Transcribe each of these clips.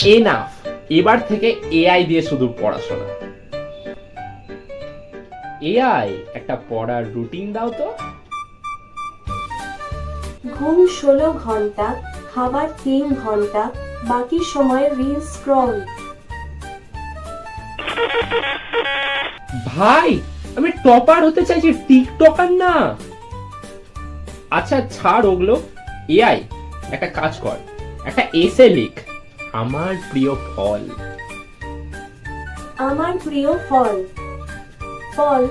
Enough, এবার থেকে AI দিয়ে শুধু পড়াশোনা। এআই, একটা পড়ার রুটিন দাও তো। ঘুম 16 ঘন্টা, খাবার 3 ঘন্টা, বাকি সময় রিল স্ক্রল। ভাই, আমি টপার হতে চাইছি, টিকটকার না। আচ্ছা ছাড় ওগুলো। এআই, একটা কাজ কর, একটা এসে লিখ, আমার প্রিয় ফল। আমার প্রিয় ফল। ফল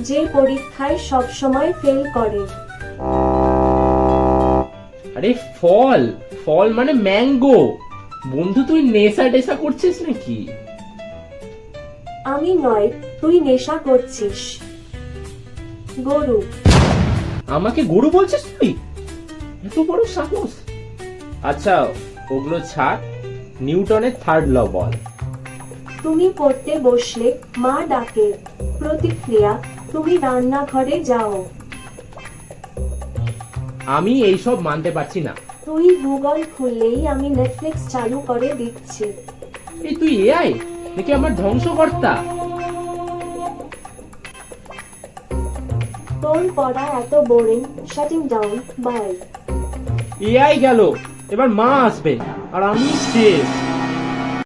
যে পরীক্ষায় সবসময় ফেল করে। আরে ফল, ফল মানে ম্যাঙ্গো। বন্ধু তুই নেশা টেশা করছিস নাকি? আমি নয়, তুই নেশা করছিস। গরু। আমাকে গরু বলছিস তুই? এত বড় সাহস! আচ্ছা ওগুলো ছাড়, নিউটনের থার্ড ল বল। তুমি পড়তে বসলে মা ডাকে। প্রতিক্রিয়া, তুমি রান্নাঘরে যাও। আমি এইসব মানতে পারছি না। তুই গুগল খুললেই আমি নেটফ্লিক্স চালু করে দিচ্ছি। এই তুই এআই নাকি আমার ধ্বংসকর্তা? তোর পড়া এত boring, shutting down, bye. AI গেল, এবার মা আসবে আর আমি শেষ।